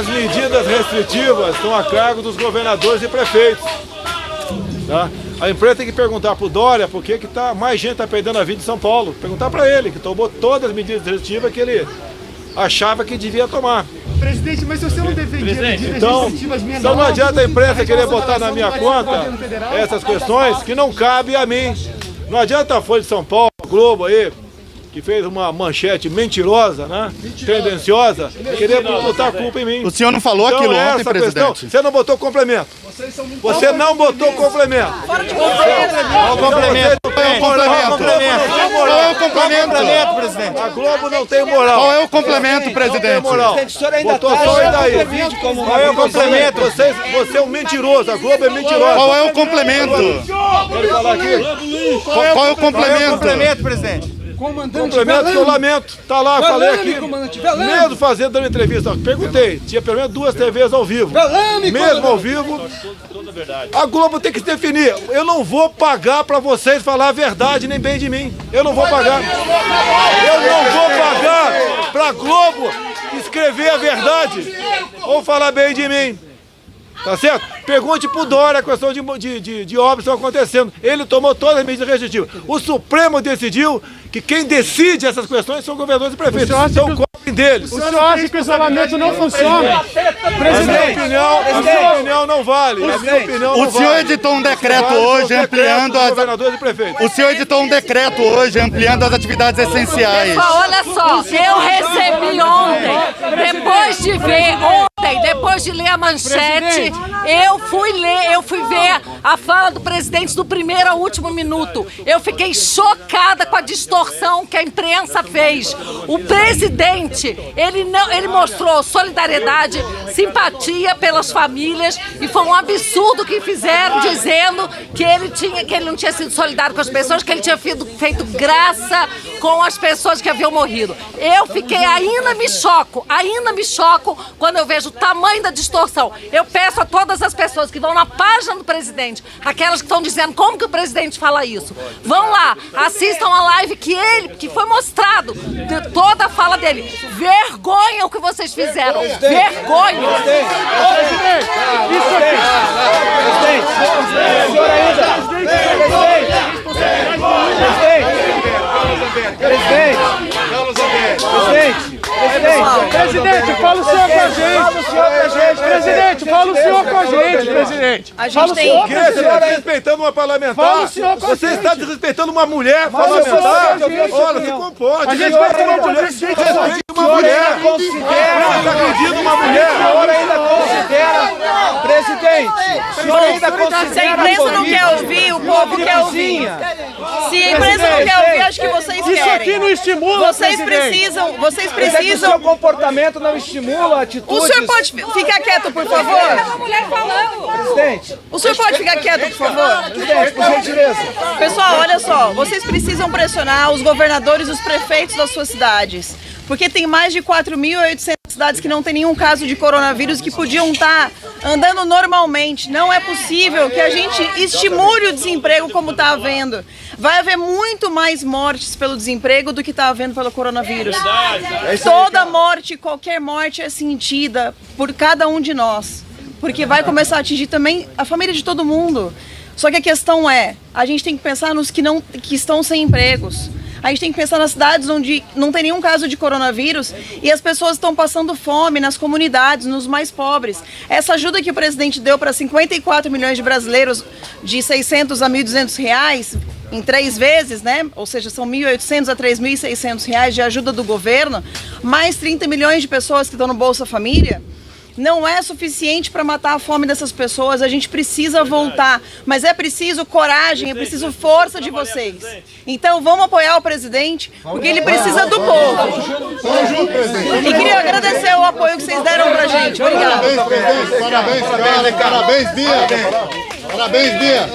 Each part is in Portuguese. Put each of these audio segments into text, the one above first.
As medidas restritivas estão a cargo dos governadores e prefeitos. Tá? A imprensa tem que perguntar para o Dória por que mais gente está perdendo a vida em São Paulo. Perguntar para ele, que tomou todas as medidas restritivas que ele achava que devia tomar. Presidente, mas se você não defendia medidas restritivas menores... Então não adianta a imprensa querer botar na minha conta essas questões que não cabem a mim. Não adianta a Folha de São Paulo, Globo aí, que fez uma manchete mentirosa, né? Tendenciosa, querer botar a culpa em mim. O senhor não falou aquilo ontem, presidente? Você não botou complemento. Você não botou complemento. Fora de governo. Qual o complemento? Qual é o complemento, presidente? A Globo não tem moral. Qual é o complemento, presidente? Botou só daí. Qual é o complemento? Você é um mentiroso. A Globo é mentirosa. Qual é o complemento? Quero falar aqui. Qual é o complemento, presidente? Complemento que eu lamento, tá lá, falei aqui, mesmo dando entrevista, perguntei, tinha pelo menos 2 TVs ao vivo, mesmo ao vivo, a Globo tem que se definir, eu não vou pagar pra vocês falar a verdade nem bem de mim, eu não vou pagar pra Globo escrever a verdade ou falar bem de mim. Tá certo? Pergunte pro Dória a questão de obras que estão acontecendo. Ele tomou todas as medidas restritivas. O Supremo decidiu que quem decide essessas questões são governadores e prefeitos. Então cobrem deles. O senhor acha que o isolamento não funciona? A minha opinião não vale. A minha opinião não O senhor vale. editou um decreto hoje ampliando as... governadores e prefeitos. O senhor editou um decreto hoje ampliando as atividades essenciais. Olha só, eu recebi ontem, depois de ler a manchete, eu fui ver a fala do presidente do primeiro ao último minuto. Eu fiquei chocada com a distorção que a imprensa fez. O presidente, ele mostrou solidariedade, simpatia pelas famílias e foi um absurdo que fizeram dizendo que ele não tinha sido solidário com as pessoas, que ele tinha feito graça com as pessoas que haviam morrido. Eu fiquei, ainda me choco quando eu vejo o tamanho da distorção. Eu peço a todas as pessoas que vão na página do presidente, aquelas que estão dizendo como que o presidente fala isso, vão lá, assistam a live que foi mostrado, de toda a fala dele. Vergonha o que vocês fizeram. Vergonha. Presidente, fala o senhor com a gente. Presidente, fala o senhor com a gente, presidente. A gente tem... Por que você está desrespeitando uma parlamentar? Você está desrespeitando uma mulher parlamentar? Olha, se comporte. A gente vai ter uma mulher. Respeite uma mulher. Você agredindo uma mulher. O senhor ainda considera, presidente, o senhor ainda considera... Se a imprensa não quer ouvir, o povo quer ouvir. Se a imprensa não quer ouvir, acho que vocês querem. Isso aqui não estimula, Vocês precisam... O seu comportamento não estimula atitudes... O senhor pode ficar quieto, por favor? mulher falando. Presidente, O senhor pode ficar quieto, por favor? presidente, por gentileza. Pessoal, olha só, vocês precisam pressionar os governadores e os prefeitos das suas cidades, porque tem mais de 4.800 cidades que não tem nenhum caso de coronavírus, que podiam estar andando normalmente. Não é possível que a gente estimule o desemprego como está havendo. Vai haver muito mais mortes pelo desemprego do que está havendo pelo coronavírus. Toda morte, qualquer morte é sentida por cada um de nós, porque vai começar a atingir também a família de todo mundo. Só que a questão é, a gente tem que pensar nos que estão sem empregos. A gente tem que pensar nas cidades onde não tem nenhum caso de coronavírus e as pessoas estão passando fome nas comunidades, nos mais pobres. Essa ajuda que o presidente deu para 54 milhões de brasileiros, de 600 a 1.200 reais, em 3 vezes, né? Ou seja, são 1.800 a 3.600 reais de ajuda do governo, mais 30 milhões de pessoas que estão no Bolsa Família. Não é suficiente para matar a fome dessas pessoas, a gente precisa voltar, mas é preciso coragem, é preciso força de vocês. Então vamos apoiar o presidente, porque ele precisa do povo. E queria agradecer o apoio que vocês deram pra gente. Obrigada. Parabéns, Bia. Parabéns, Bia.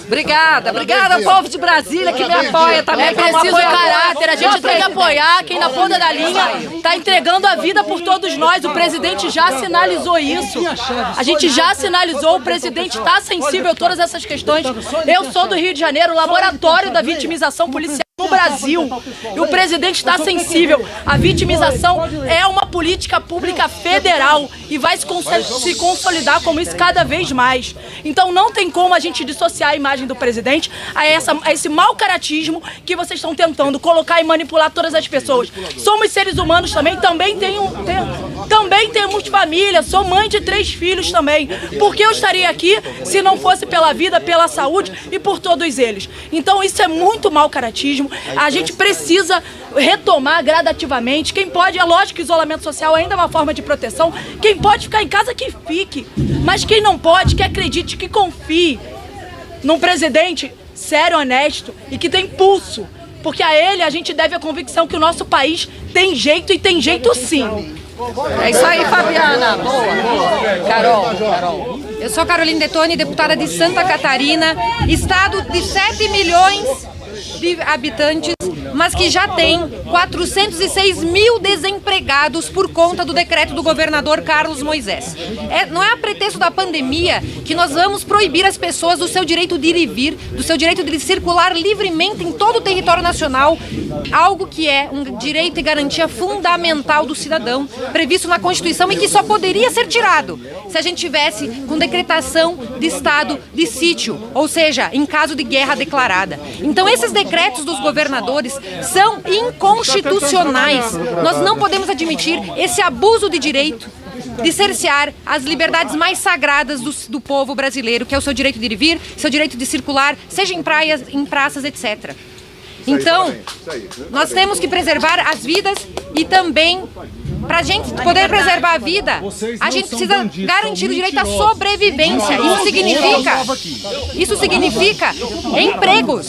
Obrigada ao povo de Brasília que me apoia também. É preciso caráter, a gente tem que apoiar quem na ponta da linha está entregando a vida por todos nós. O presidente já sinalizou isso. A gente já sinalizou, o presidente está sensível a todas essas questões. Eu sou do Rio de Janeiro, laboratório da vitimização policial. no Brasil. E o presidente está sensível. A vitimização é uma política pública federal e vai se consolidar como isso cada vez mais. Então não tem como a gente dissociar a imagem do presidente a esse mau caratismo que vocês estão tentando colocar e manipular todas as pessoas. Somos seres humanos também temos família, sou mãe de 3 filhos também. Por que eu estaria aqui se não fosse pela vida, pela saúde e por todos eles? Então isso é muito mau caratismo. A gente precisa retomar gradativamente. Quem pode, é lógico que o isolamento social ainda é uma forma de proteção. Quem pode ficar em casa, que fique. Mas quem não pode, que acredite, que confie num presidente sério, honesto e que tem pulso. Porque a ele a gente deve a convicção que o nosso país tem jeito e tem jeito sim. É isso aí, Fabiana. Boa. Carol. Eu sou Carolina Detoni, deputada de Santa Catarina, estado de 7 milhões de habitantes, mas que já tem 406 mil desempregados por conta do decreto do governador Carlos Moisés. Não é a pretexto da pandemia que nós vamos proibir as pessoas do seu direito de ir e vir, do seu direito de circular livremente em todo o território nacional, algo que é um direito e garantia fundamental do cidadão, previsto na Constituição e que só poderia ser tirado se a gente tivesse com decretação de estado de sítio, ou seja, em caso de guerra declarada. Então esses decretos dos governadores são inconstitucionais. Nós não podemos admitir esse abuso de direito de cercear as liberdades mais sagradas do povo brasileiro, que é o seu direito de ir e vir, seu direito de circular, seja em praias, em praças, etc. Então, nós temos que preservar as vidas e também, para a gente poder preservar a vida, a gente precisa garantir o direito à sobrevivência. Isso significa empregos.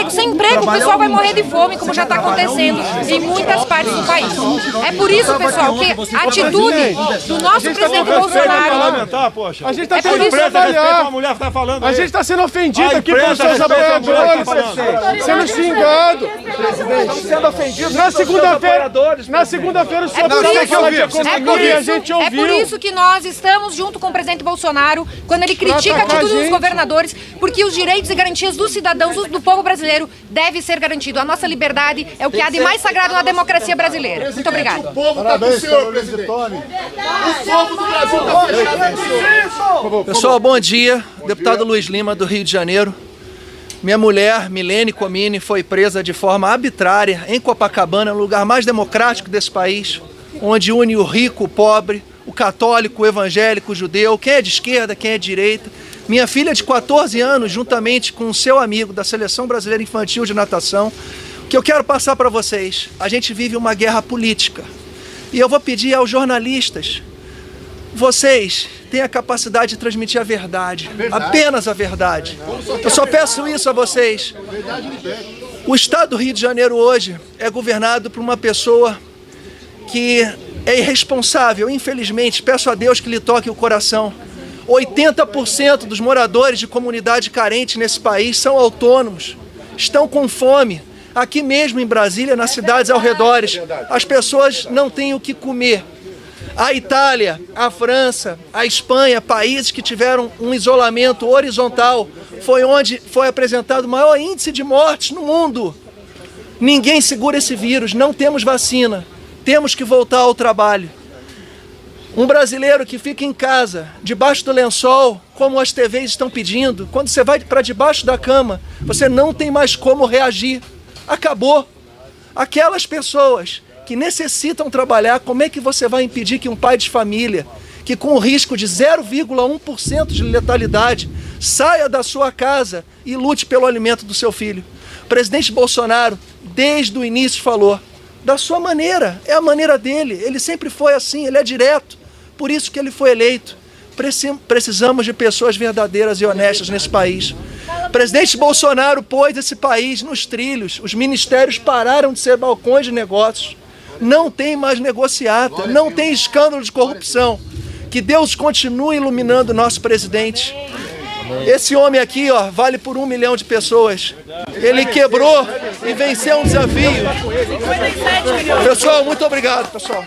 Sem emprego, o pessoal vai morrer de fome, como já está acontecendo em muitas partes do país. É por isso, pessoal, que a atitude do nosso presidente Bolsonaro... A gente está tendo que trabalhar. A gente está sendo ofendido aqui pelos seus apoiadores, sendo xingado. Estamos sendo ofendidos. Na segunda-feira o senhor precisa falar de economia, a gente ouviu. É por isso que nós estamos junto com o presidente Bolsonaro, quando ele critica a atitude dos governadores, porque os direitos e garantias dos cidadãos, do povo brasileiro, devem ser garantidos. A nossa liberdade é o que há de mais sagrado na democracia brasileira. Muito obrigada. O povo está com o senhor, presidente. O povo do Brasil está com o senhor. Pessoal, bom dia. Deputado Luiz Lima, do Rio de Janeiro. Minha mulher, Milene Comini, foi presa de forma arbitrária em Copacabana, no lugar mais democrático desse país, onde une o rico, o pobre, o católico, o evangélico, o judeu, quem é de esquerda, quem é de direita. Minha filha de 14 anos, juntamente com o seu amigo da Seleção Brasileira Infantil de Natação, o que eu quero passar para vocês, a gente vive uma guerra política. E eu vou pedir aos jornalistas, vocês têm a capacidade de transmitir a verdade, apenas a verdade. Eu só peço isso a vocês. O estado do Rio de Janeiro hoje é governado por uma pessoa que é irresponsável, infelizmente. Peço a Deus que lhe toque o coração. 80% dos moradores de comunidade carente nesse país são autônomos, estão com fome. Aqui mesmo em Brasília, nas cidades ao redor, as pessoas não têm o que comer. A Itália, a França, a Espanha, países que tiveram um isolamento horizontal, foi onde foi apresentado o maior índice de mortes no mundo. Ninguém segura esse vírus, não temos vacina, temos que voltar ao trabalho. Um brasileiro que fica em casa, debaixo do lençol, como as TVs estão pedindo, quando você vai para debaixo da cama, você não tem mais como reagir. Acabou. Aquelas pessoas que necessitam trabalhar, como é que você vai impedir que um pai de família, que com o risco de 0,1% de letalidade, saia da sua casa e lute pelo alimento do seu filho? O presidente Bolsonaro, desde o início, falou, da sua maneira, é a maneira dele, ele sempre foi assim, ele é direto, por isso que ele foi eleito. Precisamos de pessoas verdadeiras e honestas nesse país. O presidente Bolsonaro pôs esse país nos trilhos, os ministérios pararam de ser balcões de negócios. Não tem mais negociata, não tem escândalo de corrupção. Que Deus continue iluminando o nosso presidente. Esse homem aqui, ó, vale por 1 milhão de pessoas. Ele quebrou e venceu um desafio. Pessoal, muito obrigado, pessoal.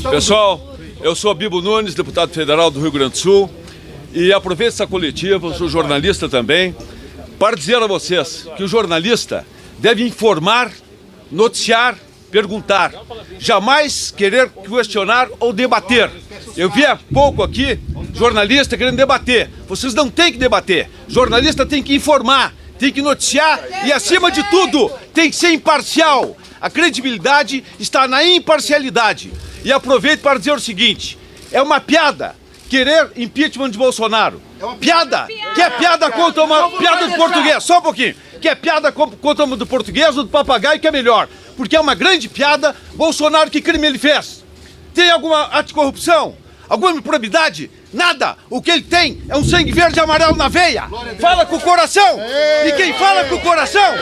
Pessoal, eu sou Bibo Nunes, deputado federal do Rio Grande do Sul, e aproveito essa coletiva, sou jornalista também, para dizer a vocês que o jornalista deve informar, noticiar, perguntar, jamais querer questionar ou debater. Eu vi há pouco aqui jornalista querendo debater. Vocês não têm que debater. Jornalista tem que informar, tem que noticiar e, acima de tudo, tem que ser imparcial. A credibilidade está na imparcialidade. E aproveito para dizer o seguinte: é uma piada querer impeachment de Bolsonaro. Piada! Que é piada contra uma piada do português, só um pouquinho. Que é piada contra uma do português ou do papagaio, que é melhor. Porque é uma grande piada. Bolsonaro, que crime ele fez? Tem alguma ato de corrupção? Alguma improbidade? Nada! O que ele tem é um sangue verde e amarelo na veia. Fala com o coração! E quem fala com o coração?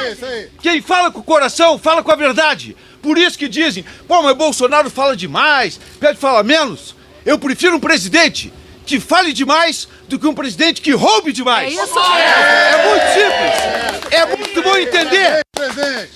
Quem fala com o coração, fala com a verdade. Por isso que dizem, pô, mas Bolsonaro fala demais, pede falar menos. Eu prefiro um presidente que fale demais do que um presidente que roube demais. É isso É muito simples. É muito bom entender.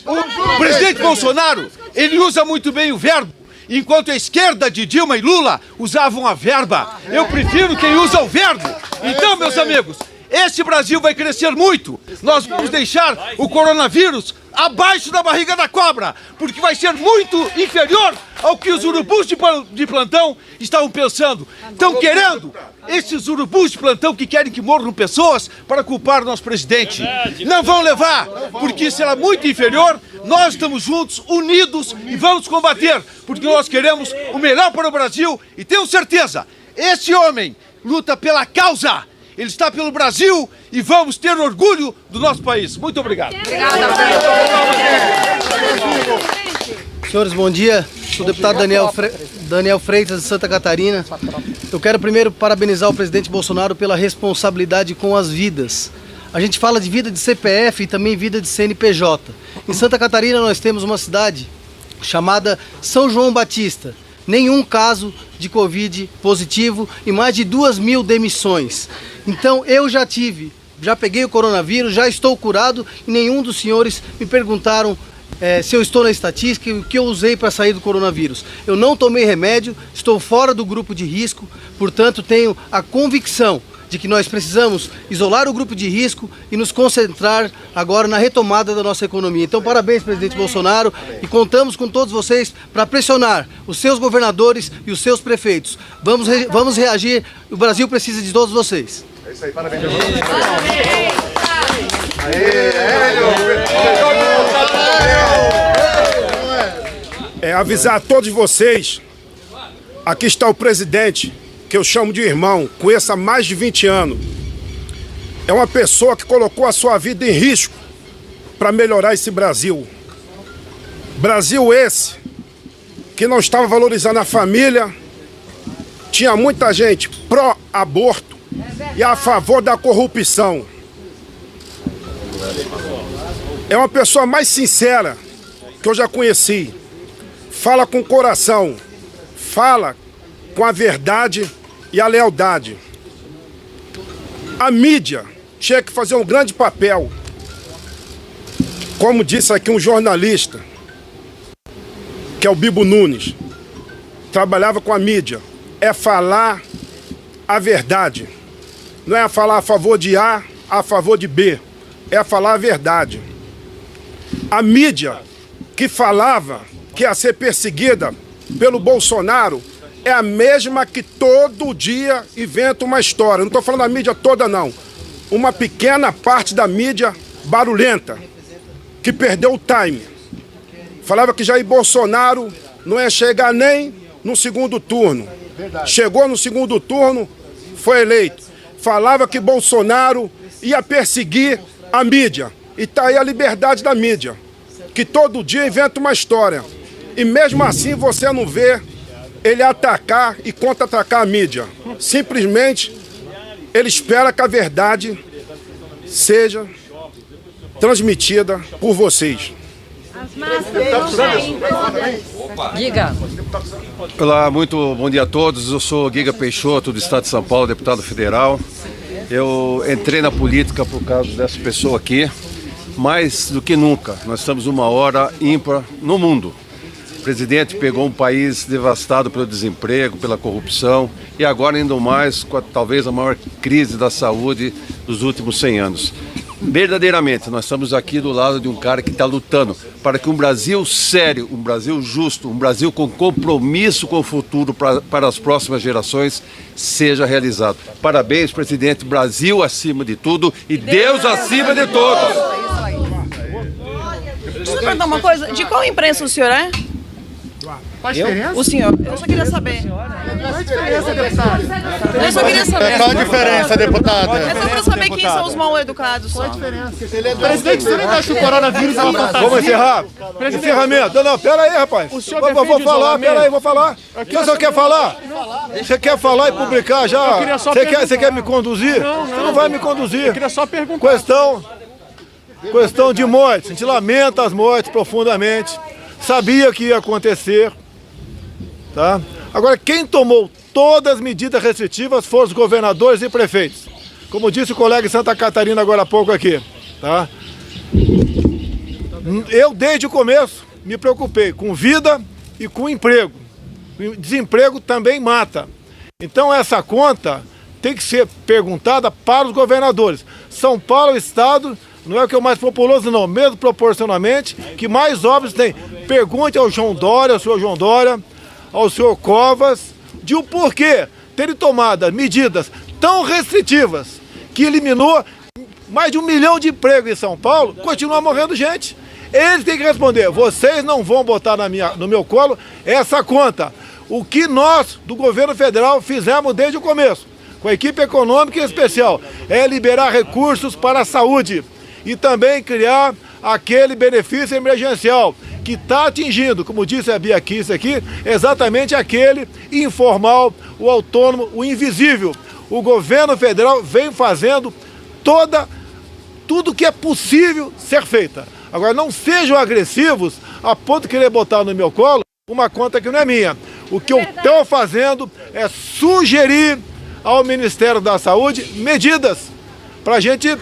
O presidente Bolsonaro, ele usa muito bem o verbo, enquanto a esquerda de Dilma e Lula usavam a verba. Eu prefiro quem usa o verbo. Então, meus amigos, esse Brasil vai crescer muito. Nós vamos deixar o coronavírus abaixo da barriga da cobra, porque vai ser muito inferior ao que os urubus de plantão estavam pensando. Estão querendo, esses urubus de plantão que querem que morram pessoas para culpar o nosso presidente. Não vão levar, porque será muito inferior. Nós estamos juntos, unidos e vamos combater, porque nós queremos o melhor para o Brasil e tenho certeza, esse homem luta pela causa. Ele está pelo Brasil e vamos ter orgulho do nosso país. Muito obrigado. Senhores, bom dia. Sou o deputado Daniel Freitas, de Santa Catarina. Eu quero primeiro parabenizar o presidente Bolsonaro pela responsabilidade com as vidas. A gente fala de vida de CPF e também vida de CNPJ. Em Santa Catarina nós temos uma cidade chamada São João Batista. Nenhum caso de Covid positivo e mais de 2.000 demissões. Então eu já peguei o coronavírus, já estou curado e nenhum dos senhores me perguntaram se eu estou na estatística e o que eu usei para sair do coronavírus. Eu não tomei remédio, estou fora do grupo de risco, portanto tenho a convicção de que nós precisamos isolar o grupo de risco e nos concentrar agora na retomada da nossa economia. Então, parabéns, presidente Bolsonaro, e contamos com todos vocês para pressionar os seus governadores e os seus prefeitos. Vamos reagir, o Brasil precisa de todos vocês. É isso aí, parabéns. Avisar a todos vocês, aqui está o presidente, que eu chamo de irmão, conheço há mais de 20 anos. É uma pessoa que colocou a sua vida em risco para melhorar esse Brasil. Brasil esse que não estava valorizando a família, tinha muita gente pró-aborto e a favor da corrupção. É uma pessoa mais sincera que eu já conheci. Fala com o coração, fala com a verdade e a lealdade. A mídia tinha que fazer um grande papel. Como disse aqui um jornalista, que é o Bibo Nunes, trabalhava com a mídia. É falar a verdade. Não é falar a favor de A, a favor de B. É falar a verdade. A mídia que falava que ia ser perseguida pelo Bolsonaro é a mesma que todo dia inventa uma história. Não estou falando da mídia toda, não. Uma pequena parte da mídia barulhenta, que perdeu o time. Falava que Jair Bolsonaro não ia chegar nem no segundo turno. Chegou no segundo turno, foi eleito. Falava que Bolsonaro ia perseguir a mídia. E está aí a liberdade da mídia, que todo dia inventa uma história. E mesmo assim você não vê ele atacar e contra-atacar a mídia. Simplesmente ele espera que a verdade seja transmitida por vocês. Diga. Olá, muito bom dia a todos. Eu sou Giga Peixoto, do Estado de São Paulo, deputado federal. Eu entrei na política por causa dessa pessoa aqui. Mais do que nunca, nós estamos numa hora ímpar no mundo. O presidente pegou um país devastado pelo desemprego, pela corrupção e agora ainda mais com talvez a maior crise da saúde dos últimos 100 anos. verdadeiramente, nós estamos aqui do lado de um cara que está lutando para que um Brasil sério, um Brasil justo, um Brasil com compromisso com o futuro para as próximas gerações seja realizado. Parabéns, presidente. Brasil acima de tudo e Deus acima de todos. Deixa eu perguntar uma coisa. De qual imprensa o senhor é? Qual a diferença? O senhor. Eu só queria saber. Qual a diferença, deputado? Eu só queria saber. Qual a diferença, deputado? É só pra saber quem são os mal educados. Só. Presidente, você não acha que o coronavírus é uma fantasia? Vamos encerrar. Encerramento. Não, pera aí, rapaz. O senhor vou defende falar, isolamento? pera aí, vou falar. Você só quer falar? Você quer falar e publicar já? queria só Você quer me conduzir? Você não vai me conduzir. Eu queria só perguntar. Questão de mortes. A gente lamenta as mortes profundamente. Sabia que ia acontecer. Tá? Agora, quem tomou todas as medidas restritivas foram os governadores e prefeitos. Como disse o colega em Santa Catarina agora há pouco aqui. Tá? Eu, desde o começo, me preocupei com vida e com emprego. Desemprego também mata. Então, essa conta tem que ser perguntada para os governadores. São Paulo é o estado, não é o que é o mais populoso, não. Mesmo proporcionalmente, que mais obras tem. Pergunte ao João Dória, ao senhor João Dória, ao senhor Covas, de o porquê terem tomado medidas tão restritivas que eliminou mais de 1 milhão de empregos em São Paulo, continua morrendo gente. Eles têm que responder, vocês não vão botar no meu colo essa conta. O que nós, do governo federal, fizemos desde o começo, com a equipe econômica em especial, é liberar recursos para a saúde e também criar aquele benefício emergencial que está atingindo, como disse a Bia Kiss aqui, exatamente aquele informal, o autônomo, o invisível. O governo federal vem fazendo tudo que é possível ser feita. Agora, não sejam agressivos a ponto de querer botar no meu colo uma conta que não é minha. O que eu estou fazendo é sugerir ao Ministério da Saúde medidas para a gente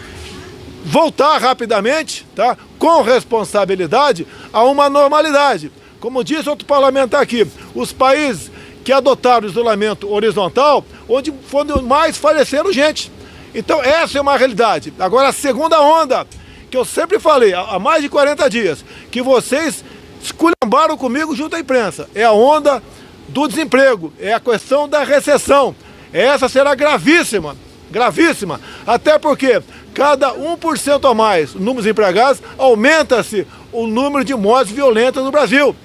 voltar rapidamente, tá, com responsabilidade, a uma normalidade. Como disse outro parlamentar aqui, os países que adotaram o isolamento horizontal, onde mais faleceram gente. Então essa é uma realidade. Agora a segunda onda, que eu sempre falei há mais de 40 dias, que vocês esculhambaram comigo junto à imprensa, é a onda do desemprego, é a questão da recessão. Essa será gravíssima, gravíssima, até porque cada 1% a mais no número de desempregados, aumenta-se o número de mortes violentas no Brasil.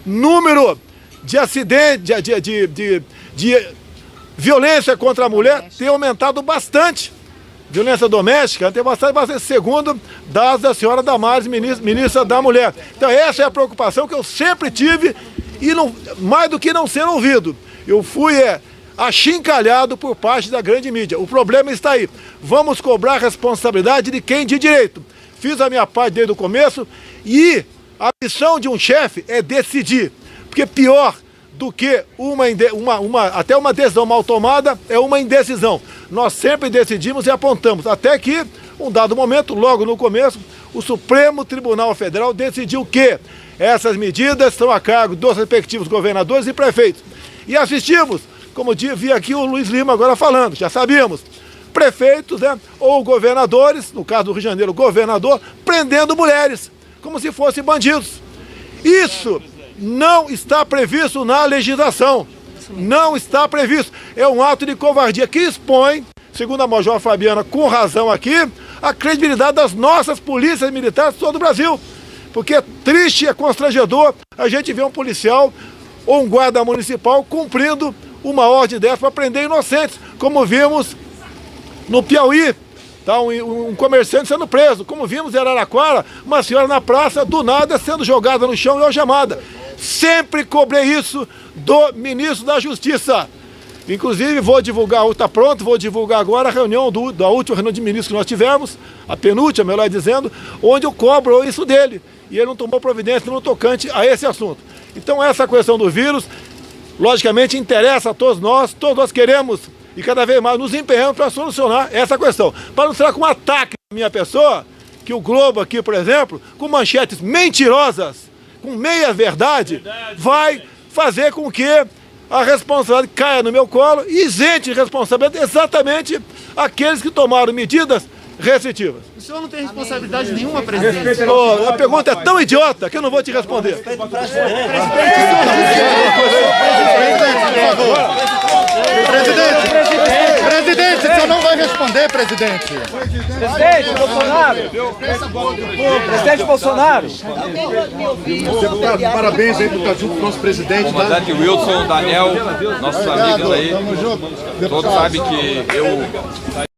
Número de acidentes, de violência contra a mulher tem aumentado bastante. Violência doméstica tem bastante, segundo dados da senhora Damares, ministra da Mulher. Então essa é a preocupação que eu sempre tive e mais do que não ser ouvido. Eu fui achincalhado por parte da grande mídia. O problema está aí. Vamos cobrar a responsabilidade de quem de direito. Fiz a minha parte desde o começo e a missão de um chefe é decidir. Porque pior do que até uma decisão mal tomada é uma indecisão. Nós sempre decidimos e apontamos. Até que, um dado momento, logo no começo, o Supremo Tribunal Federal decidiu que essas medidas estão a cargo dos respectivos governadores e prefeitos. E assistimos, como vi aqui o Luiz Lima agora falando, já sabíamos, prefeitos, né, ou governadores, no caso do Rio de Janeiro, governador, prendendo mulheres, como se fossem bandidos. Isso não está previsto na legislação, não está previsto. É um ato de covardia que expõe, segundo a Major Fabiana, com razão aqui, a credibilidade das nossas polícias militares de todo o Brasil. Porque é triste, é constrangedor a gente ver um policial ou um guarda municipal cumprindo uma ordem dessa para prender inocentes, como vimos no Piauí, tá, um comerciante sendo preso, como vimos em Araraquara, uma senhora na praça, do nada, sendo jogada no chão e algemada. Sempre cobrei isso do ministro da Justiça. Inclusive, vou divulgar, está pronto, vou divulgar agora a reunião da última reunião de ministros que nós tivemos, a penúltima, melhor dizendo, onde eu cobro isso dele. E ele não tomou providência no tocante a esse assunto. Então, essa questão do vírus, logicamente, interessa a todos nós queremos e cada vez mais nos empenhamos para solucionar essa questão. Para não ser com um ataque à minha pessoa, que o Globo aqui, por exemplo, com manchetes mentirosas, com meia verdade, vai fazer com que a responsabilidade caia no meu colo e isente de responsabilidade exatamente aqueles que tomaram medidas restritivas. senhor não tem responsabilidade nenhuma, presidente. A pergunta é tão idiota que eu não vou te responder. Presidente, o senhor não vai responder, presidente. Presidente Bolsonaro! Presidente Bolsonaro! Deputado, parabéns aí por estar junto com o nosso presidente. Comandante Wilson, Daniel, nossos amigos aí. Todos sabem que eu